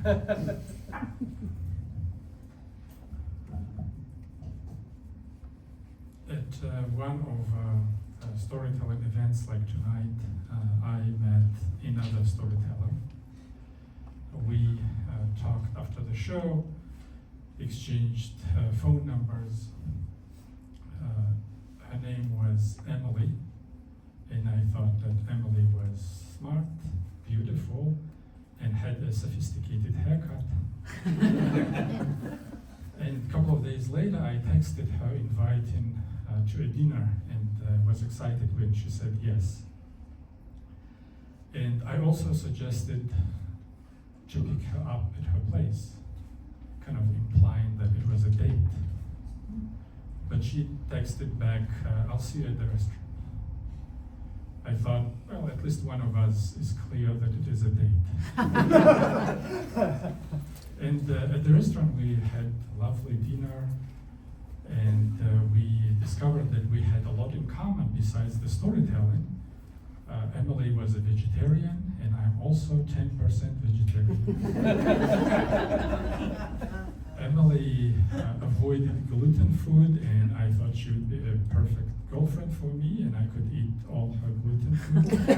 At one of storytelling events like tonight, I met another storyteller. We talked after the show, exchanged phone numbers. Her name was Emily, and I thought that Emily was smart, beautiful, and had a sophisticated haircut. And a couple of days later, I texted her inviting to a dinner, and was excited when she said yes. And I also suggested to pick her up at her place, kind of implying that it was a date. But she texted back, I'll see you at the restaurant. I thought, well, at least one of us is clear that it is a date. And at the restaurant we had a lovely dinner, and we discovered that we had a lot in common besides the storytelling. Emily was a vegetarian, and I'm also 10% vegetarian. Emily avoided gluten food, and I thought she would be a perfect girlfriend for me, and I could eat all her gluten food.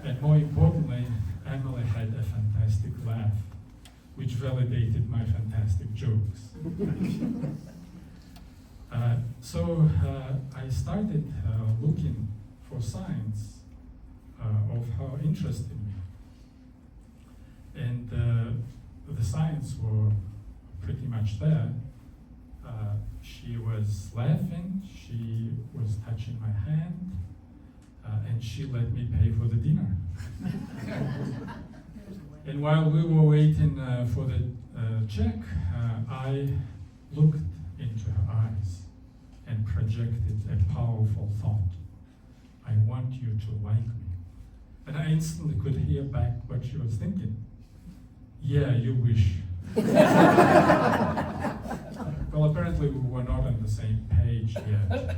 And more importantly, Emily had a fantastic laugh, which validated my fantastic jokes. So I started looking for signs of her interest in me. And the signs were pretty much there. She was laughing, she was touching my hand, and she let me pay for the dinner. And while we were waiting for the check, I looked into her eyes and projected a powerful thought. I want you to like me. And I instantly could hear back what she was thinking. Yeah, you wish. Well, apparently we were not on the same page yet,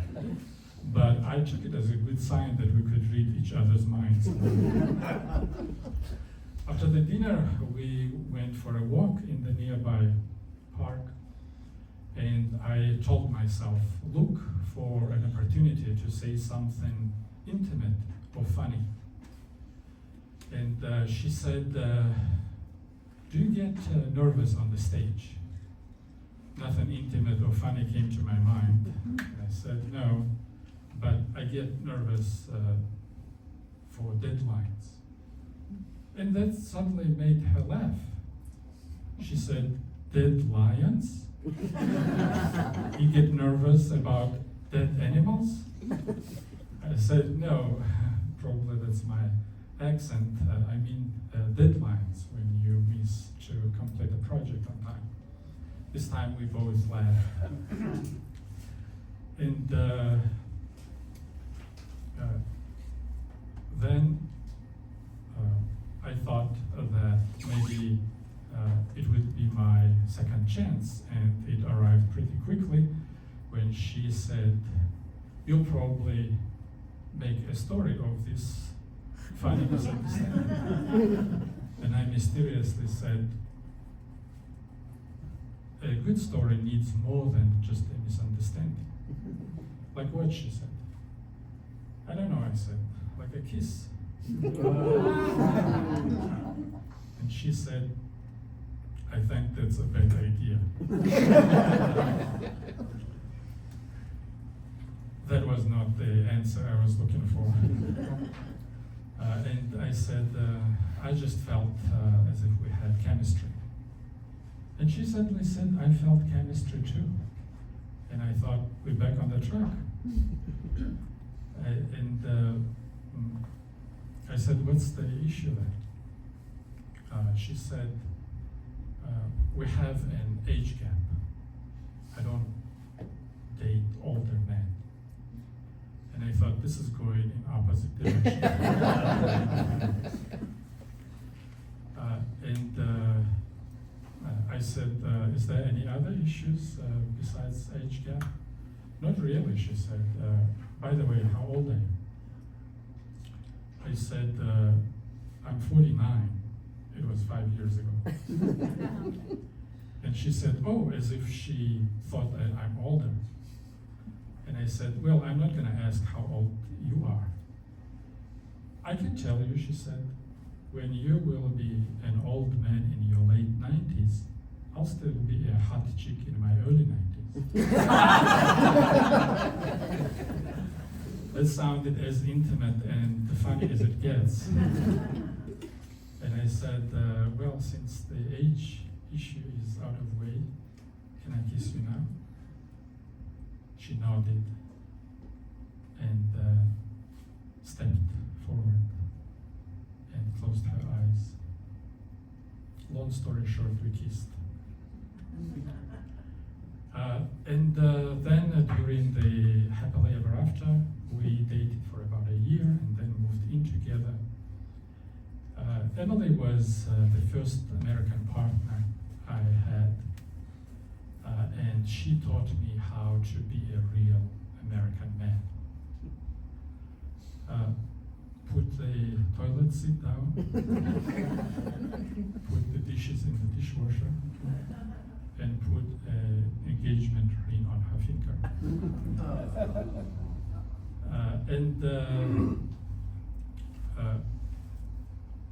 but I took it as a good sign that we could read each other's minds. After the dinner, we went for a walk in the nearby park, and I told myself, look for an opportunity to say something intimate or funny. And she said, do you get nervous on the stage? Nothing intimate or funny came to my mind. I said, no, but I get nervous for deadlines. And that suddenly made her laugh. She said, dead lions? You get nervous about dead animals? I said, no, probably that's my accent. I mean deadlines, when you miss to complete a project on time. This time we both laughed. And then I thought that maybe it would be my second chance, and it arrived pretty quickly when she said, you'll probably make a story of this funny misunderstanding. And I mysteriously said, a good story needs more than just a misunderstanding. Like what she said. I don't know, I said, like a kiss. And she said, I think that's a bad idea. That was not the answer I was looking for. And I said, I just felt as if we had chemistry. And she suddenly said, I felt chemistry too. And I thought, we're back on the track. I said, what's the issue then? She said, we have an age gap. I don't date older men. And I thought, this is going in opposite direction. I said, is there any other issues besides age gap? Not really, she said. By the way, how old are you? I said, I'm 49. It was 5 years ago. And she said, oh, as if she thought that I'm older. And I said, well, I'm not going to ask how old you are. I can tell you, she said, when you will be an old man in your late 90s, I'll still be a hot chick in my early 90s. That sounded as intimate and funny as it gets. And I said, well, since the age issue is out of the way, can I kiss you now? She nodded and stepped forward and closed her eyes. Long story short, we kissed. And then during the happily ever after, we dated for about a year and then moved in together. Emily was the first American partner I had, and she taught me how to be a real American man. Put the toilet seat down, put the dishes in the dishwasher, and put an engagement ring on her finger.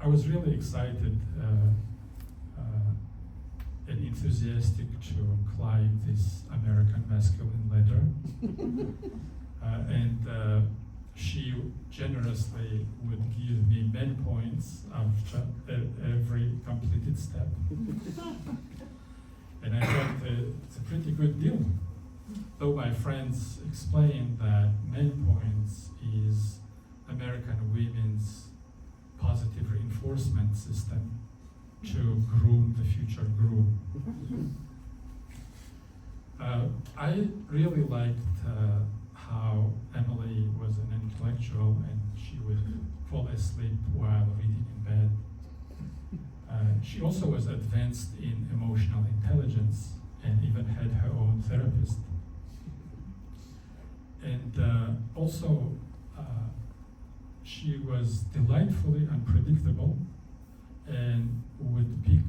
I was really excited and enthusiastic to climb this American masculine ladder. She generously would give me many points after every completed step. And I thought it's a pretty good deal. Though my friends explained that many points is American women's positive reinforcement system to groom the future groom. I really liked how Emily was an intellectual and she would fall asleep while reading in bed. She also was advanced in emotional intelligence and even had her own therapist. And also, she was delightfully unpredictable and would pick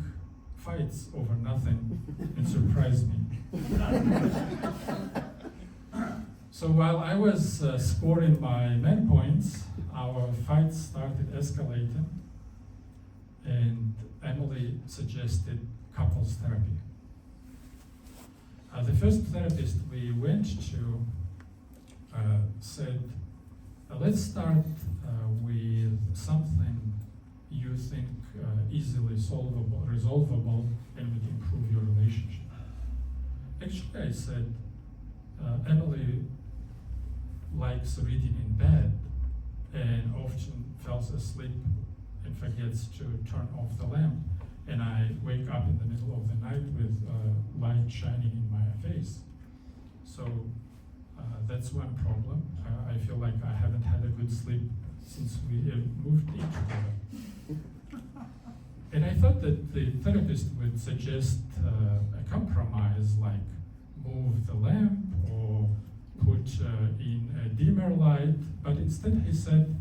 fights over nothing and surprise me. So while I was scoring my men points, our fights started escalating, and Emily suggested couples therapy. The first therapist we went to said, let's start with something you think easily solvable, resolvable, and would improve your relationship. Actually, I said, Emily likes reading in bed and often falls asleep and forgets to turn off the lamp. And I wake up in the middle of the night with light shining in my face. So that's one problem. I feel like I haven't had a good sleep since we moved in together. And I thought that the therapist would suggest a compromise, like move the lamp or put in a dimmer light, but instead he said,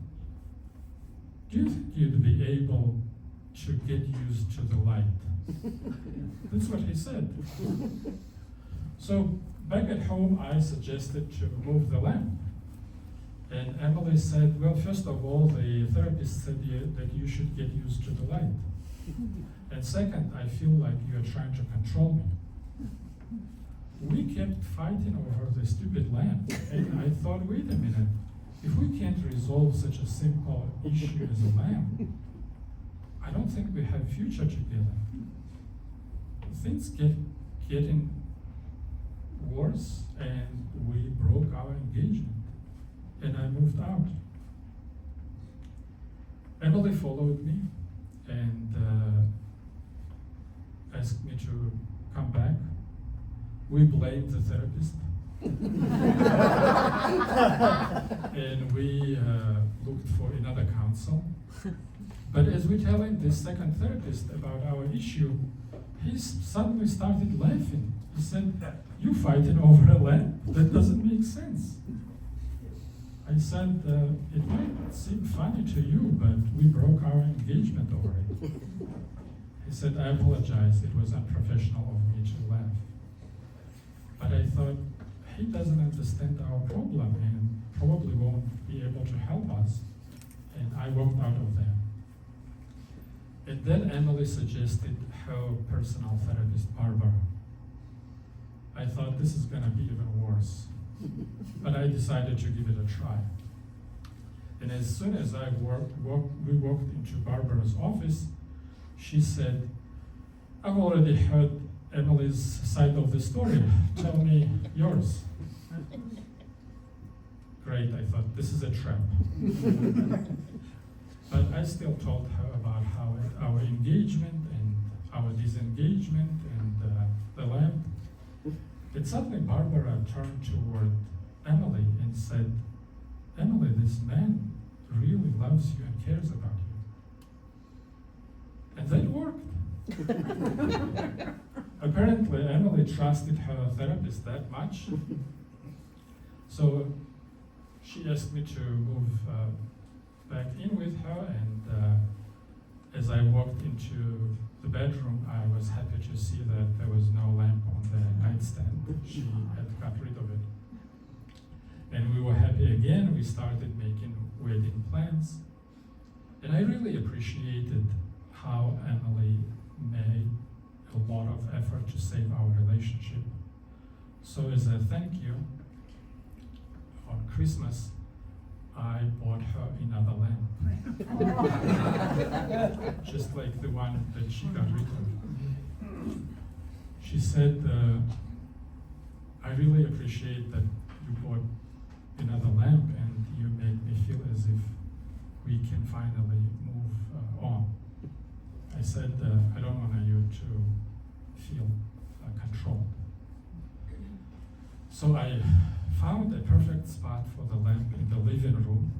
do you think you'd be able to get used to the light? That's what he said. So back at home, I suggested to move the lamp. And Emily said, well, first of all, the therapist said that you should get used to the light. And second, I feel like you're trying to control me. We kept fighting over the stupid lamp. And I thought, wait a minute, if we can't resolve such a simple issue as a lamp, I don't think we have a future together. Things getting worse, and we broke our engagement, and I moved out. Emily followed me and asked me to come back. We blamed the therapist. And we looked for another counsel. But as we telling this second therapist about our issue, he suddenly started laughing. He said, you fighting over a lamp? That doesn't make sense. I said, it might seem funny to you, but we broke our engagement over it. He said, I apologize, it was unprofessional of me to laugh. But I thought, he doesn't understand our problem and probably won't be able to help us. And I walked out of there. And then Emily suggested her personal therapist, Barbara. I thought this is gonna be even worse. But I decided to give it a try. And as soon as we walked into Barbara's office, she said, I've already heard Emily's side of the story. Tell me yours. Great, I thought, this is a trap. But I still told her about how our engagement and our disengagement and the lamp. And suddenly Barbara turned toward Emily and said, Emily, this man really loves you and cares about you. And that worked. Apparently, Emily trusted her therapist that much. So she asked me to move back in with her, and as I walked into the bedroom, I was happy to see that there was no lamp on the nightstand. She had got rid of it. And we were happy again. We started making wedding plans. And I really appreciated how Emily made a lot of effort to save our relationship. So as a thank you, on Christmas, I bought her another lamp. Just like the one that she got rid of. She said, I really appreciate that you bought another lamp and you made me feel as if we can finally move on. I said, I don't want you to feel controlled. So I found a perfect spot for the lamp in the living room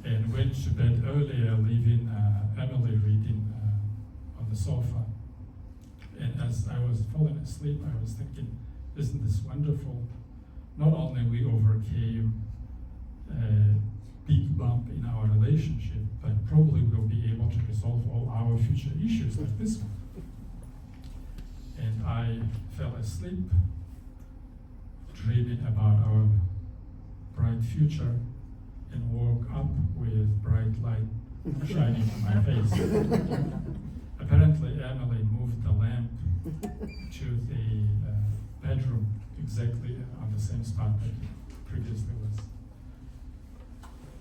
and went to bed earlier, leaving Emily reading on the sofa. And as I was falling asleep, I was thinking, isn't this wonderful? Not only we overcame a big bump in our relationship, but probably we'll be able to resolve all our future issues like this one. And I fell asleep, dreaming about our bright future, and woke up with bright light shining on my face. Apparently, Emily moved the lamp to the bedroom exactly on the same spot that it previously was.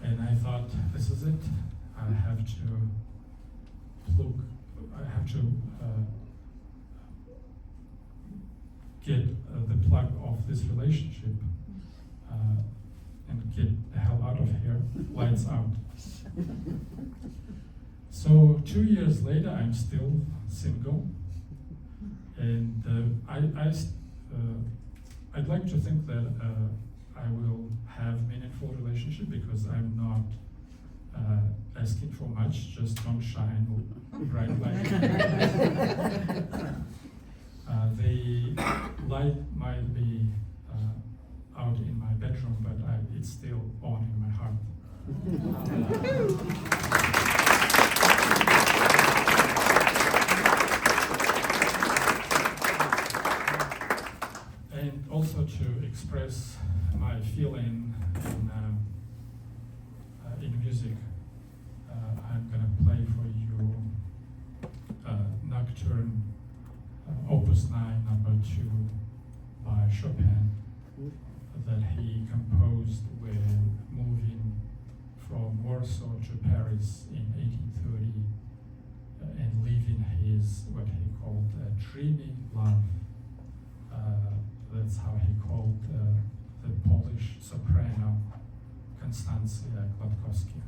And I thought, this is it. I have to get the plug off this relationship and get the hell out of here, lights out. So 2 years later, I'm still single, and I'd like to think that I will have meaningful relationship because I'm not asking for much, just don't shine bright light. The light might be out in my bedroom, but it's still on in my heart. And also to express my feeling in music, I'm gonna play for you Nocturne Opus 9 number 2 by Chopin that he composed when moving from Warsaw to Paris in 1830 and leaving his what he called dreaming love. That's how he called the Polish soprano Konstancja Gładkowska.